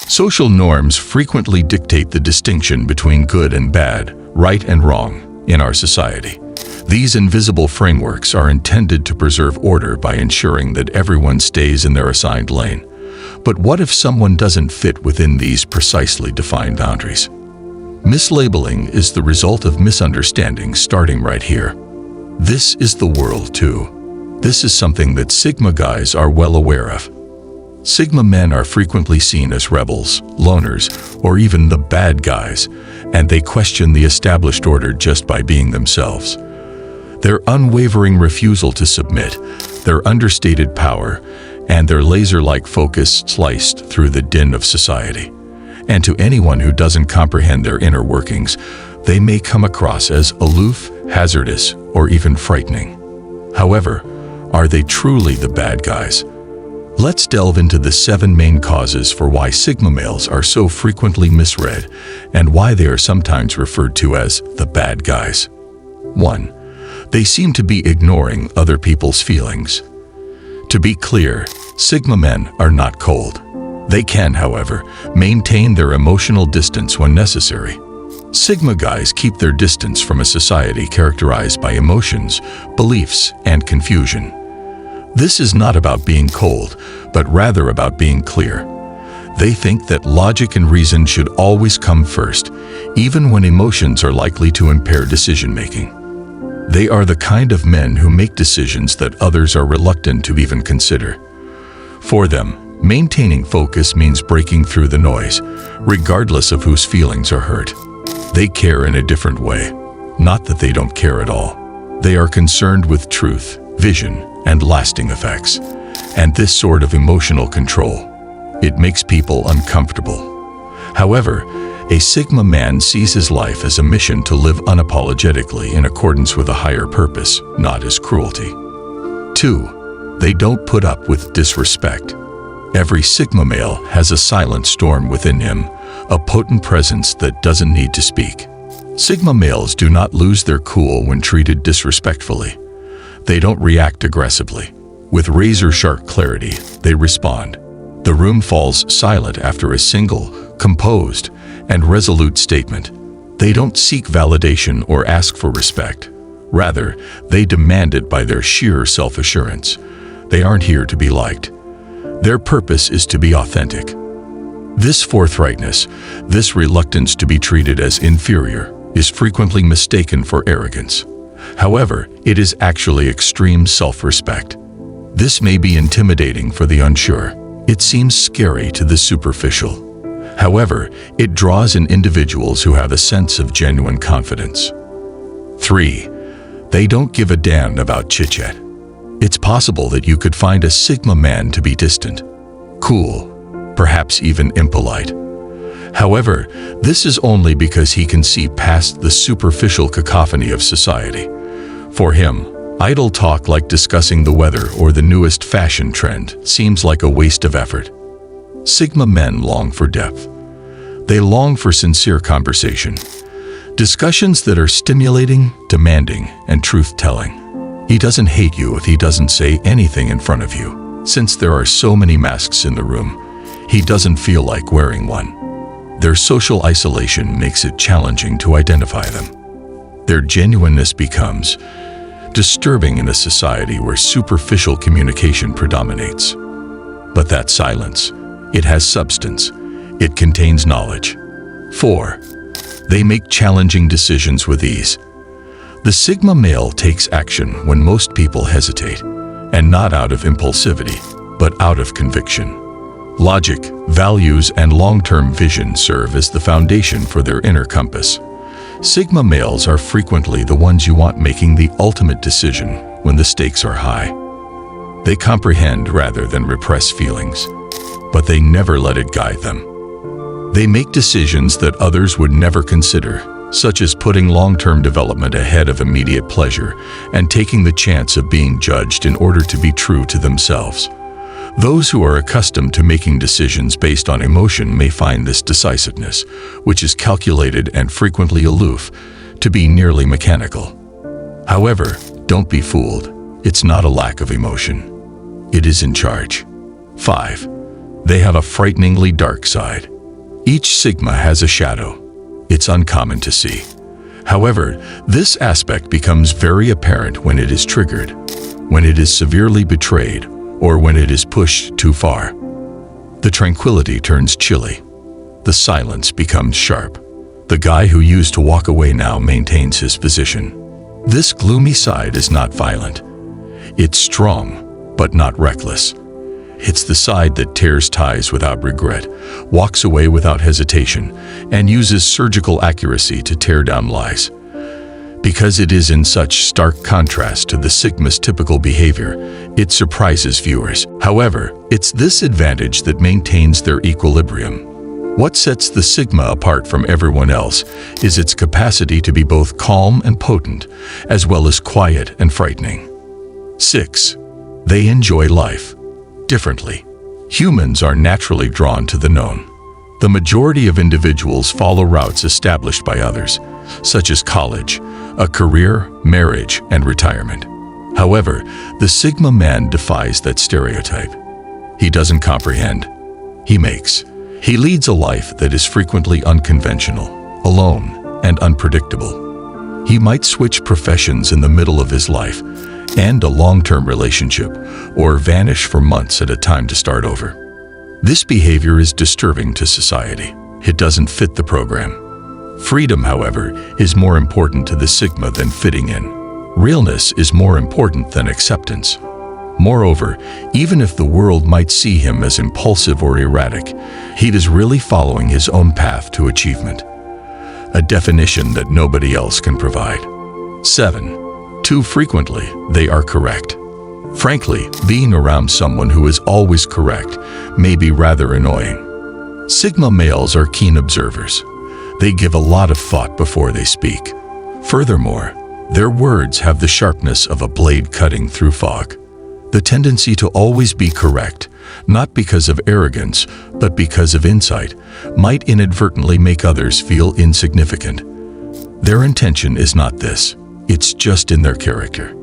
Social norms frequently dictate the distinction between good and bad, right and wrong, in our society. These invisible frameworks are intended to preserve order by ensuring that everyone stays in their assigned lane. But what if someone doesn't fit within these precisely defined boundaries? Mislabeling is the result of misunderstanding starting right here. This is the world too. This is something that Sigma guys are well aware of. Sigma men are frequently seen as rebels, loners, or even the bad guys, and they question the established order just by being themselves. Their unwavering refusal to submit, their understated power, and their laser-like focus sliced through the din of society. And to anyone who doesn't comprehend their inner workings, they may come across as aloof, hazardous, or even frightening. However, are they truly the bad guys? Let's delve into the 7 main causes for why Sigma males are so frequently misread and why they are sometimes referred to as the bad guys. 1. They seem to be ignoring other people's feelings. To be clear, Sigma men are not cold. They can, however, maintain their emotional distance when necessary. Sigma guys keep their distance from a society characterized by emotions, beliefs, and confusion. This is not about being cold, but rather about being clear. They think that logic and reason should always come first, even when emotions are likely to impair decision-making. They are the kind of men who make decisions that others are reluctant to even consider. For them, maintaining focus means breaking through the noise, regardless of whose feelings are hurt. They care in a different way. Not that they don't care at all. They are concerned with truth, vision, and lasting effects. And this sort of emotional control, it makes people uncomfortable. However, a Sigma man sees his life as a mission to live unapologetically in accordance with a higher purpose, not as cruelty. 2. They don't put up with disrespect. Every Sigma male has a silent storm within him, a potent presence that doesn't need to speak. Sigma males do not lose their cool when treated disrespectfully. They don't react aggressively. With razor-sharp clarity, they respond. The room falls silent after a single, composed, and resolute statement. They don't seek validation or ask for respect. Rather, they demand it by their sheer self-assurance. They aren't here to be liked. Their purpose is to be authentic. This forthrightness, this reluctance to be treated as inferior, is frequently mistaken for arrogance. However, it is actually extreme self-respect. This may be intimidating for the unsure. It seems scary to the superficial. However, it draws in individuals who have a sense of genuine confidence. 3. They don't give a damn about chithat. It's possible that you could find a Sigma man to be distant, cool, perhaps even impolite. However, this is only because he can see past the superficial cacophony of society. For him, idle talk like discussing the weather or the newest fashion trend seems like a waste of effort. Sigma men long for depth. They long for sincere conversation. Discussions that are stimulating, demanding, and truth-telling. He doesn't hate you if he doesn't say anything in front of you. Since there are so many masks in the room, he doesn't feel like wearing one. Their social isolation makes it challenging to identify them. Their genuineness becomes disturbing in a society where superficial communication predominates. But that silence, it has substance. It contains knowledge. 4. They make challenging decisions with ease. The Sigma male takes action when most people hesitate, and not out of impulsivity, but out of conviction. Logic, values, and long-term vision serve as the foundation for their inner compass. Sigma males are frequently the ones you want making the ultimate decision when the stakes are high. They comprehend rather than repress feelings, but they never let it guide them. They make decisions that others would never consider, such as putting long-term development ahead of immediate pleasure and taking the chance of being judged in order to be true to themselves. Those who are accustomed to making decisions based on emotion may find this decisiveness, which is calculated and frequently aloof, to be nearly mechanical. However, don't be fooled. It's not a lack of emotion. It is in charge. 5. They have a frighteningly dark side. Each sigma has a shadow. It's uncommon to see. However, this aspect becomes very apparent when it is triggered, when it is severely betrayed, or when it is pushed too far. The tranquility turns chilly. The silence becomes sharp. The guy who used to walk away now maintains his position. This gloomy side is not violent. It's strong, but not reckless. It's the side that tears ties without regret, walks away without hesitation, and uses surgical accuracy to tear down lies. Because it is in such stark contrast to the sigma's typical behavior, it surprises viewers. However, it's this advantage that maintains their equilibrium. What sets the sigma apart from everyone else is its capacity to be both calm and potent, as well as quiet and frightening. 6. They enjoy life differently. Humans are naturally drawn to the known. The majority of individuals follow routes established by others, such as college, a career, marriage, and retirement. However, the Sigma man defies that stereotype. He doesn't comprehend. He makes. He leads a life that is frequently unconventional, alone, and unpredictable. He might switch professions in the middle of his life, end a long-term relationship, or vanish for months at a time to start over. This behavior is disturbing to society. It doesn't fit the program. Freedom, however, is more important to the Sigma than fitting in. Realness is more important than acceptance. Moreover, even if the world might see him as impulsive or erratic, he is really following his own path to achievement. A definition that nobody else can provide. 7. Too frequently, they are correct. Frankly, being around someone who is always correct may be rather annoying. Sigma males are keen observers. They give a lot of thought before they speak. Furthermore, their words have the sharpness of a blade cutting through fog. The tendency to always be correct, not because of arrogance, but because of insight, might inadvertently make others feel insignificant. Their intention is not this. It's just in their character.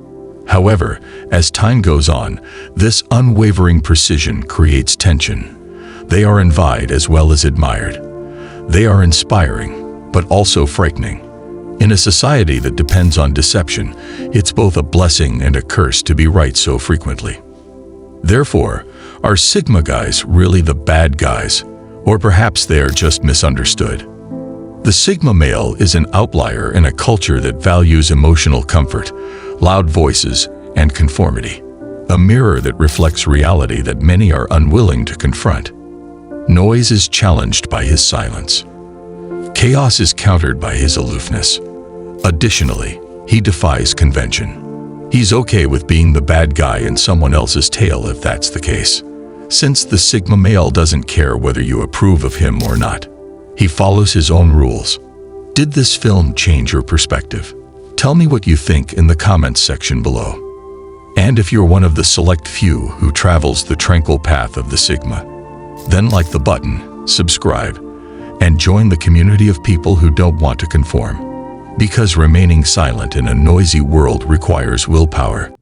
However, as time goes on, this unwavering precision creates tension. They are envied as well as admired. They are inspiring, but also frightening. In a society that depends on deception, it's both a blessing and a curse to be right so frequently. Therefore, are Sigma guys really the bad guys? Or perhaps they are just misunderstood? The Sigma male is an outlier in a culture that values emotional comfort, loud voices, and conformity. A mirror that reflects reality that many are unwilling to confront. Noise is challenged by his silence. Chaos is countered by his aloofness. Additionally, he defies convention. He's okay with being the bad guy in someone else's tale if that's the case. Since the Sigma male doesn't care whether you approve of him or not, he follows his own rules. Did this film change your perspective? Tell me what you think in the comments section below. And if you're one of the select few who travels the tranquil path of the Sigma, then like the button, subscribe, and join the community of people who don't want to conform. Because remaining silent in a noisy world requires willpower.